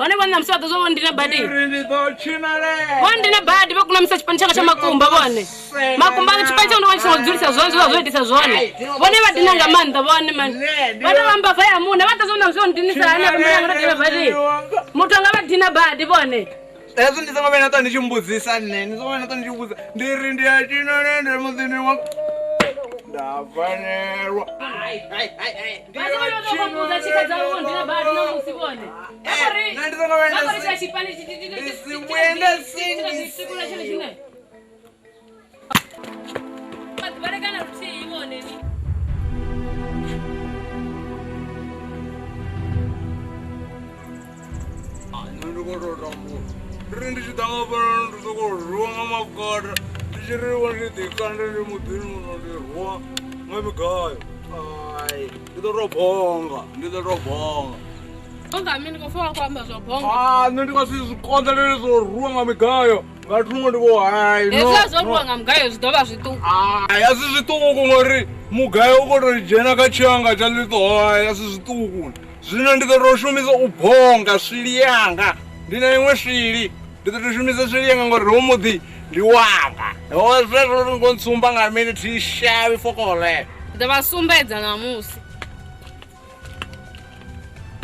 One one I'm sort of one dinner body. One dinner body, but I'm such Pancha Macumba one. Macumba Chipan was Julius as well as one. Whenever dinner man, the one man. Whenever I'm Bafaya Moon, what does one of zone dinner? I never body. Mutanga dinner body, one. That's the way I thought you would this and then so I thought you would. They're in the dinner and there was in one.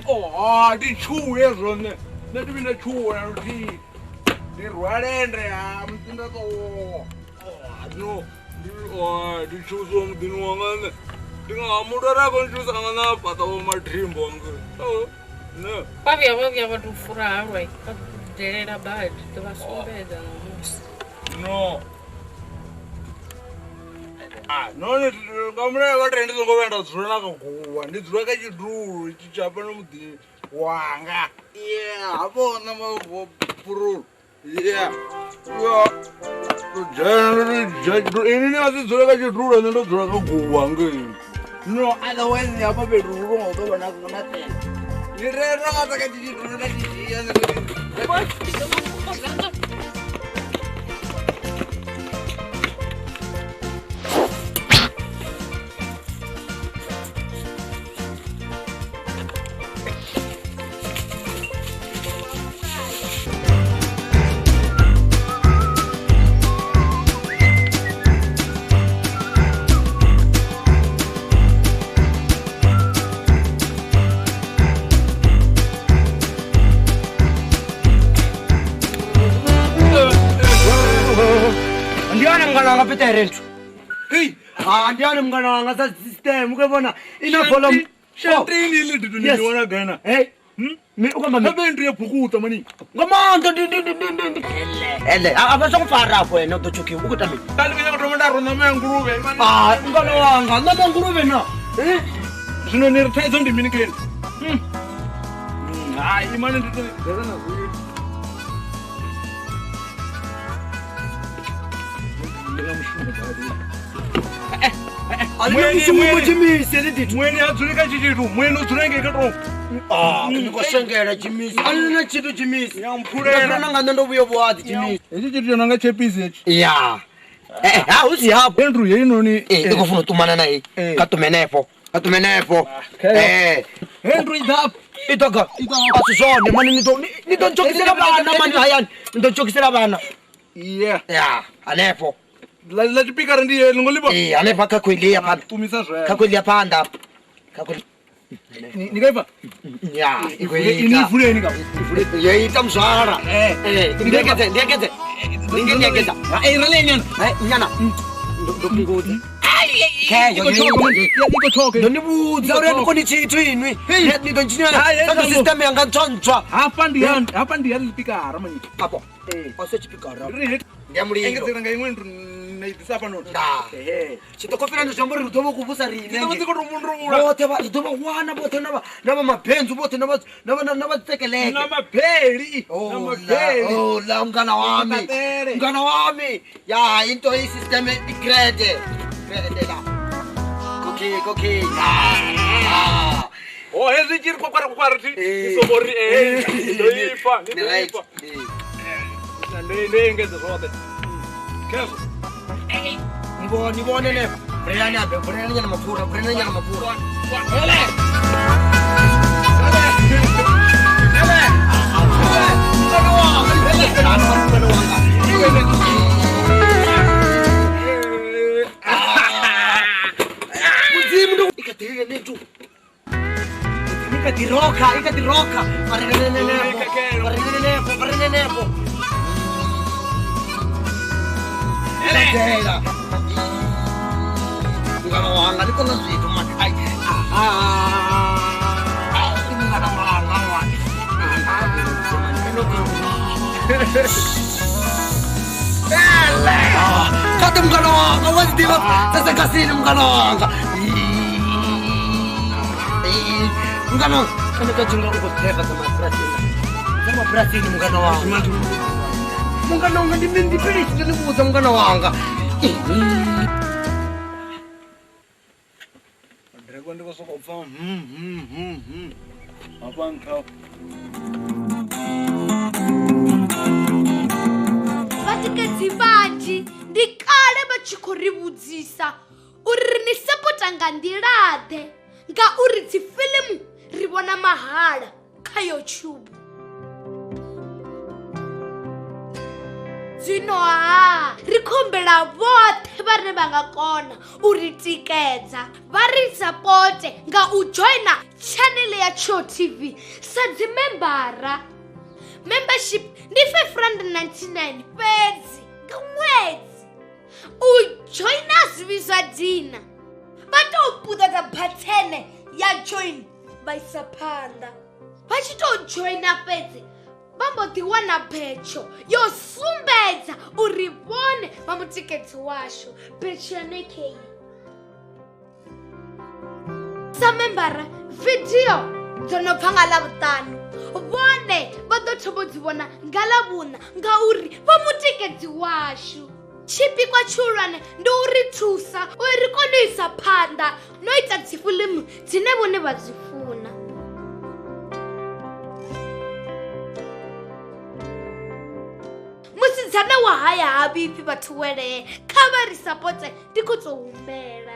Oh, the Tsho is on it. Let me the Tsho and tea. The right end, I'm in the door. Oh, no. Oh, the Tsho's on the one. The Mudara goes on up at all my dream bunker. Oh, no. Papi, I will give it to Fura, right? There ain't a bite. There was so bad than almost. No. No, come over and go and Zraka. And it's like you drew Japan with the Wanga. Yeah, I bought number for yeah. Generally, any other Zraka you drew another Zraka Wanga. No, otherwise, you have a bit wrong, although we're not nothing. You're not going to hey, I'm going to system. We're going to follow. Hey, ni ukamba Abantu yabukuta mani. ngamanda ele abasokufara wena udochukiwe ukuta mina Kali mina kutomanda rona mangurube mani. ngana wanga namangurube na Zvino ni ritaizo ndimini keni. Hayi mani nditozera nazvo. Mweni adzurika chichitu, mweni udzurenge ikato. ndikoshengera chimisi alina chitu chimisi Yampurera. nanga ndobuyo bwadi chimisi Ichi chitu chonanga chepisi ichi. ya uzi hapo Andrew yeinoni. ikufuna utumana naye katumenepo Andrew idap. itoka asizone mani nidonchokisela bana mani hayani nidonchokisela bana Yeah. ya anepo La chipikara ndiye ngolipa. anepo akakweliya phanda Tumisa zwe. kakweliya phanda kakweli Nikaipa. ya Ini fule nika. yeita mzwara ndiyekeze ndiyekeza Irelenyana. nyana ndokungudi ndonibudza uri ndikoni chitu inwi ndonchinyaya system yanga ntsontsva Hapa ndi lipikara mani. apo osechipikara Ri. ndiyamuliro Engedzera nga imwe naidisa pano. chitokofera ndozvambori rutovo kuvusa rine Ndikotomundrula. vote vatova wana vote nava mabhenzu vote navatsekeleke Namapeli. ola mngana wami ya into hii system igrede la koki Oh, hezi chiri kwakwara ti. Isobori ndoipa. Ndengeze zvote. Kevo. nivone nepo breyani nyana mapura ikatiroka marenenepo Elegela. Ngana wanga nikona zvitu mani. Ngana wanga. Kati mngana wanga wazidiva sasa kasini mngana wanga. Mngana kana kachinga ukoteka sama prasini mngana wanga. Mungana wanga ndipilisi ndikuudza mungana wanga Ndreko ndikosokopfa. Apa nkao. Vatikadzi vanji ndikale vachikorivudzisa uri ni sapota nga ndilaḓe ngauri dzifilimu ri vona mahala kha YouTube. Zwino ri khombela vhoṱhe vhane vha nga kona u ri tikedza vha ri sapote nga u joina channel ya Tsho TV sa dzimembara. Membership ndi R599 fhedzi nga ṅwedzi. U joina zwivhiswa dina vha tou puṱedza bhathene ya join vha isa phanḓa. Vha tshi tou joina fhedzi vha mbo ḓi wana betsho yo sumbedza uri vhone vha mutikedzi washu. Betsho ya nekei sa membara video dzo no bva nga ḽavhuṱanu vhone vha ḓo thoma dzi vhona nga ḽavhuṋa ngauri vha mutikedzi washu. Tshipikwa tshihulwane ndi u ri thusa uri ri kone u isa phanḓa no ita dzifilimu dzine vhone vha dzi funa. Musidzana wa haya ha vhipfi vhathu welee kha vha ri sapote ndi khou tou humbela.